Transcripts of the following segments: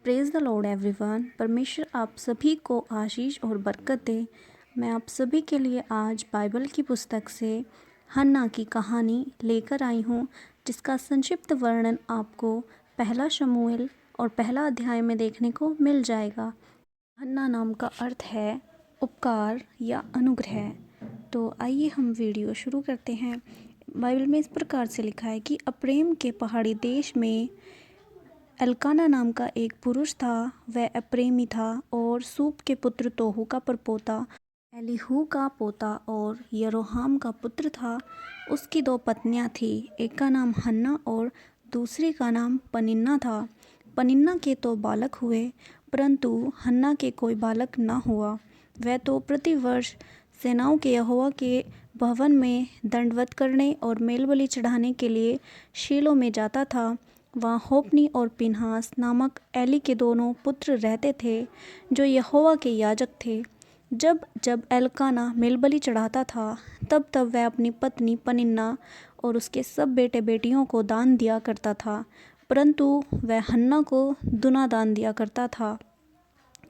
Praise the Lord everyone. परमेश्वर आप सभी को आशीष और बरकत दे। मैं आप सभी के लिए आज बाइबल की पुस्तक से हन्ना की कहानी लेकर आई हूँ, जिसका संक्षिप्त वर्णन आपको पहला शमूएल और पहला अध्याय में देखने को मिल जाएगा। हन्ना नाम का अर्थ है उपकार या अनुग्रह। तो आइए हम वीडियो शुरू करते हैं। बाइबल में इस प्रकार से लिखा है कि अप्रेम के पहाड़ी देश में एल्काना नाम का एक पुरुष था। वह अप्रेमी था और सूप के पुत्र तोहू का परपोता, एलीहू का पोता और यरोहाम का पुत्र था। उसकी दो पत्नियां थीं, एक का नाम हन्ना और दूसरी का नाम पनिन्ना था। पनिन्ना के तो बालक हुए, परंतु हन्ना के कोई बालक न हुआ। वह तो प्रतिवर्ष सेनाओं के यहोवा के भवन में दंडवत करने और मेलबलि चढ़ाने के लिए शीलो में जाता था। वहाँ होप्नी और पिनहास नामक एली के दोनों पुत्र रहते थे, जो यहोवा के याजक थे। जब जब एल्काना मेलबलि चढ़ाता था, तब तब वह अपनी पत्नी पनिन्ना और उसके सब बेटे बेटियों को दान दिया करता था, परंतु वह हन्ना को दुना दान दिया करता था,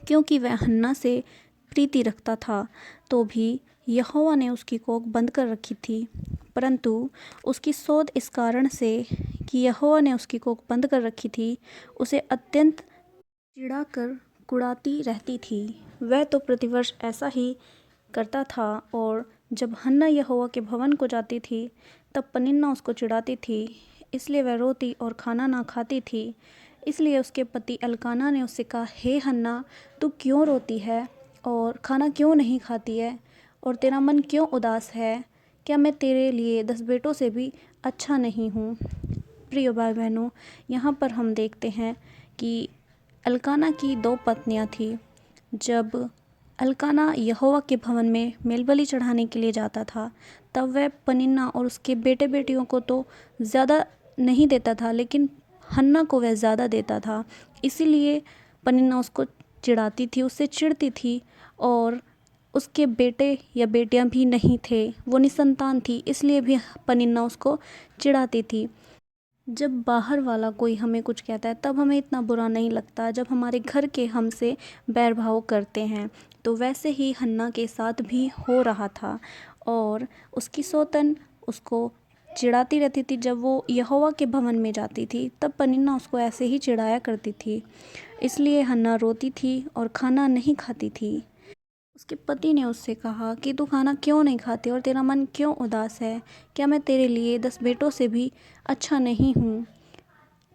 क्योंकि वह हन्ना से प्रीति रखता था। तो भी यहोवा ने उसकी कोख बंद कर रखी थी, परंतु उसकी सोध इस कारण से कि यहोवा ने उसकी कोख बंद कर रखी थी, उसे अत्यंत चिढ़ाकर कुढ़ाती रहती थी। वह तो प्रतिवर्ष ऐसा ही करता था, और जब हन्ना यहोवा के भवन को जाती थी, तब पनिन्ना उसको चिढ़ाती थी, इसलिए वह रोती और खाना ना खाती थी। इसलिए उसके पति एल्काना ने उससे कहा, हे हन्ना, तू क्यों रोती है और खाना क्यों नहीं खाती है, और तेरा मन क्यों उदास है? क्या मैं तेरे लिए 10 बेटों से भी अच्छा नहीं हूँ? प्रिय भाई बहनों, यहाँ पर हम देखते हैं कि एल्काना की 2 पत्नियाँ थीं। जब एल्काना यहोवा के भवन में मेलबलि चढ़ाने के लिए जाता था, तब वह पनिन्ना और उसके बेटे बेटियों को तो ज़्यादा नहीं देता था, लेकिन हन्ना को वह ज़्यादा देता था। इसीलिए पनिन्ना उसको चिढ़ाती थी, उससे चिढ़ती थी। और उसके बेटे या बेटियां भी नहीं थे, वो निसंतान थी, इसलिए भी पनिन्ना उसको चिढ़ाती थी। जब बाहर वाला कोई हमें कुछ कहता है, तब हमें इतना बुरा नहीं लगता, जब हमारे घर के हमसे बैर भाव करते हैं। तो वैसे ही हन्ना के साथ भी हो रहा था, और उसकी सौतन उसको चिढ़ाती रहती थी। जब वो यहोवा के भवन में जाती थी, तब पनिन्ना उसको ऐसे ही चिढ़ाया करती थी। इसलिए हन्ना रोती थी और खाना नहीं खाती थी। उसके पति ने उससे कहा कि तू खाना क्यों नहीं खाती और तेरा मन क्यों उदास है? क्या मैं तेरे लिए 10 बेटों से भी अच्छा नहीं हूँ?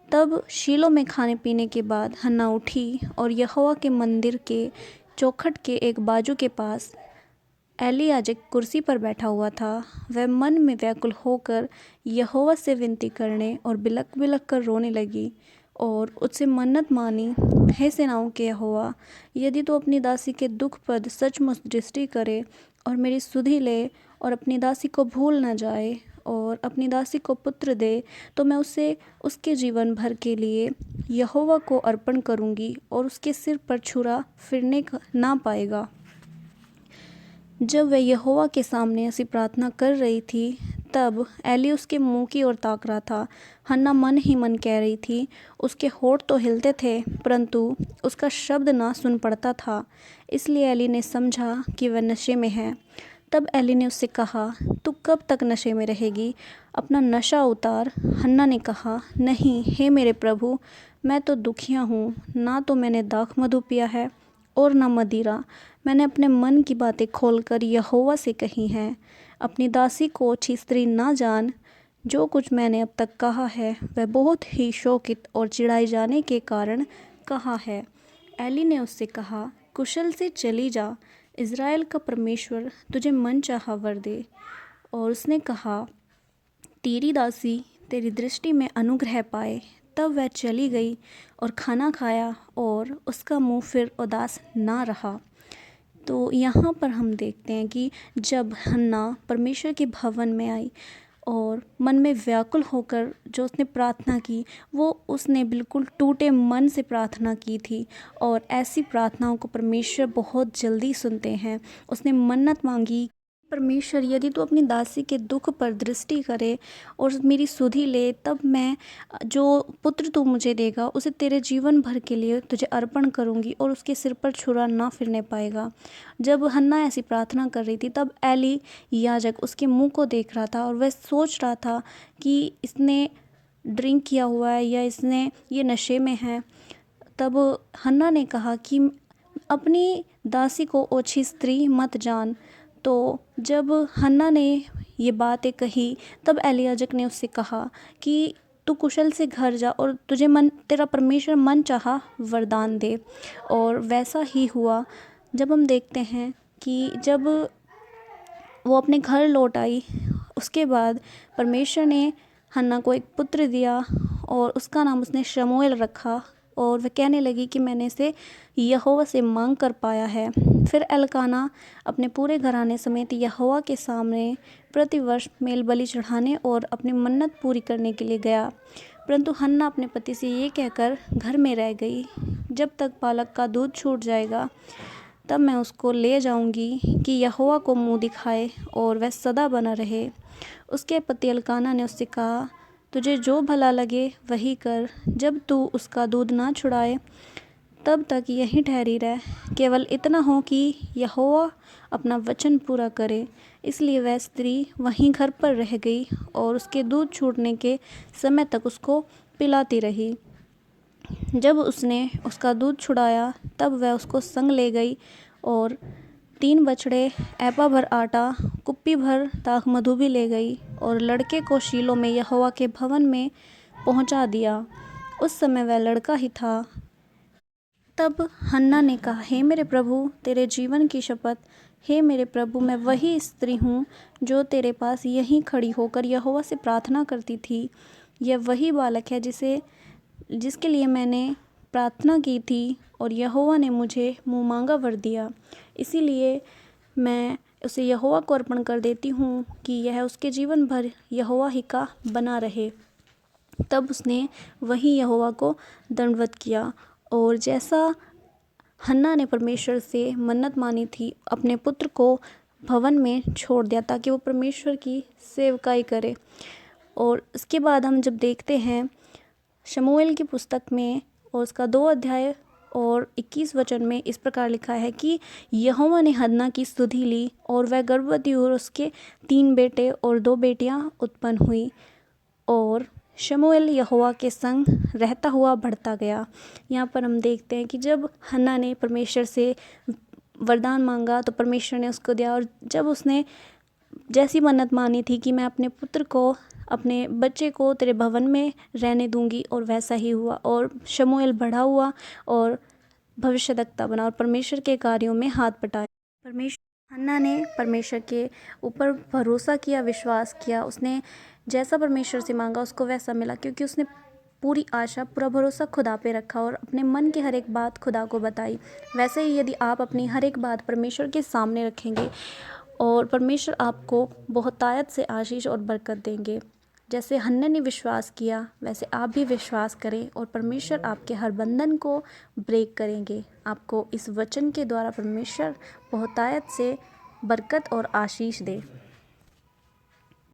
तब शीलो में खाने पीने के बाद हन्ना उठी और यहोवा के मंदिर के चौखट के एक बाजू के पास एली याजक कुर्सी पर बैठा हुआ था। वह मन में व्याकुल होकर यहोवा से विनती करने और बिलख बिलख कर रोने लगी और उससे मन्नत मानी, हे सेनाओं के यहोवा, यदि तू अपनी दासी के दुख पर सचमुच दृष्टि करे और मेरी सुधि ले और अपनी दासी को भूल न जाए और अपनी दासी को पुत्र दे, तो मैं उसे उसके जीवन भर के लिए यहोवा को अर्पण करूँगी और उसके सिर पर छुरा फिरने ना पाएगा। जब वह यहोवा के सामने ऐसी प्रार्थना कर रही थी, तब एली उसके मुंह की ओर ताक रहा था। हन्ना मन ही मन कह रही थी, उसके होठ तो हिलते थे, परंतु उसका शब्द ना सुन पड़ता था। इसलिए एली ने समझा कि वह नशे में है। तब एली ने उससे कहा, तू कब तक नशे में रहेगी? अपना नशा उतार। हन्ना ने कहा, नहीं हे मेरे प्रभु, मैं तो दुखिया हूँ, ना तो मैंने दाख मधु पिया है और न मदिरा। मैंने अपने मन की बातें खोलकर यहोवा से कही हैं। अपनी दासी को अच्छी स्त्री ना जान। जो कुछ मैंने अब तक कहा है, वह बहुत ही शोकित और चिढ़ाई जाने के कारण कहा है। एली ने उससे कहा, कुशल से चली जा, इज़राइल का परमेश्वर तुझे मनचाहा वर दे। और उसने कहा, तेरी दासी तेरी दृष्टि में अनुग्रह पाए। तब वह चली गई और खाना खाया, और उसका मुंह फिर उदास ना रहा। तो यहाँ पर हम देखते हैं कि जब हन्ना परमेश्वर के भवन में आई और मन में व्याकुल होकर जो उसने प्रार्थना की, वो उसने बिल्कुल टूटे मन से प्रार्थना की थी, और ऐसी प्रार्थनाओं को परमेश्वर बहुत जल्दी सुनते हैं। उसने मन्नत मांगी परमेश्वर, यदि तू अपनी दासी के दुख पर दृष्टि करे और मेरी सुधि ले, तब मैं जो पुत्र तू मुझे देगा उसे तेरे जीवन भर के लिए तुझे अर्पण करूंगी और उसके सिर पर छुरा ना फिरने पाएगा। जब हन्ना ऐसी प्रार्थना कर रही थी, तब एली याजक उसके मुंह को देख रहा था और वह सोच रहा था कि इसने ड्रिंक किया हुआ है या इसने ये नशे में है। तब हन्ना ने कहा कि अपनी दासी को ओछी स्त्री मत जान। तो जब हन्ना ने ये बातें कही, तब एली याजक ने उससे कहा कि तू कुशल से घर जा और तुझे तेरा परमेश्वर मन चाहा वरदान दे। और वैसा ही हुआ। जब हम देखते हैं कि जब वो अपने घर लौट आई, उसके बाद परमेश्वर ने हन्ना को एक पुत्र दिया और उसका नाम उसने शमूएल रखा। और वह कहने लगी कि मैंने इसे यहोवा से मांग कर पाया है। फिर एल्काना अपने पूरे घराने समेत यहोवा के सामने प्रतिवर्ष मेल बलि चढ़ाने और अपनी मन्नत पूरी करने के लिए गया। परंतु हन्ना अपने पति से ये कहकर घर में रह गई, जब तक बालक का दूध छूट जाएगा तब मैं उसको ले जाऊंगी कि यहोवा को मुँह दिखाए और वह सदा बना रहे। उसके पति एल्काना ने उससे कहा, तुझे जो भला लगे वही कर। जब तू उसका दूध ना छुड़ाए तब तक यहीं ठहरी रह, केवल इतना हो कि यहोवा अपना वचन पूरा करे। इसलिए वह स्त्री वहीं घर पर रह गई और उसके दूध छूटने के समय तक उसको पिलाती रही। जब उसने उसका दूध छुड़ाया तब वह उसको संग ले गई और 3 बछड़े, एपा भर आटा, कुप्पी भर दाख मधु भी ले गई और लड़के को शीलो में यहोवा के भवन में पहुंचा दिया। उस समय वह लड़का ही था। तब हन्ना ने कहा, हे मेरे प्रभु, तेरे जीवन की शपथ, हे मेरे प्रभु, मैं वही स्त्री हूँ जो तेरे पास यहीं खड़ी होकर यहोवा से प्रार्थना करती थी। यह वही बालक है जिसके लिए मैंने प्रार्थना की थी और यहोवा ने मुझे मुँह मांगा वर दिया। इसीलिए मैं उसे यहोवा को अर्पण कर देती हूँ कि यह उसके जीवन भर यहोवा ही का बना रहे। तब उसने वहीं यहोवा को दंडवत किया और जैसा हन्ना ने परमेश्वर से मन्नत मानी थी, अपने पुत्र को भवन में छोड़ दिया ताकि वो परमेश्वर की सेवकाई करे। और इसके बाद हम जब देखते हैं शमूएल की पुस्तक में और उसका 2 अध्याय और 21 वचन में इस प्रकार लिखा है कि यहोवा ने हन्ना की स्तुति ली और वह गर्भवती हुई और उसके 3 बेटे और 2 बेटियां उत्पन्न हुई और शमूएल यहोवा के संग रहता हुआ बढ़ता गया। यहाँ पर हम देखते हैं कि जब हन्ना ने परमेश्वर से वरदान मांगा तो परमेश्वर ने उसको दिया। और जब उसने जैसी मन्नत मानी थी कि मैं अपने पुत्र को, अपने बच्चे को तेरे भवन में रहने दूंगी, और वैसा ही हुआ। और शमूएल बढ़ा हुआ और भविष्यद्वक्ता बना और परमेश्वर के कार्यों में हाथ बटाए। हन्ना ने परमेश्वर के ऊपर भरोसा किया, विश्वास किया। उसने जैसा परमेश्वर से मांगा उसको वैसा मिला, क्योंकि उसने पूरी आशा, पूरा भरोसा खुदा पे रखा और अपने मन की हर एक बात खुदा को बताई। वैसे ही यदि आप अपनी हर एक बात परमेश्वर के सामने रखेंगे और परमेश्वर आपको बहुतायत से आशीष और बरकत देंगे। जैसे हन्ना ने विश्वास किया वैसे आप भी विश्वास करें और परमेश्वर आपके हर बंधन को ब्रेक करेंगे। आपको इस वचन के द्वारा परमेश्वर बहुतायत से बरकत और आशीष दे।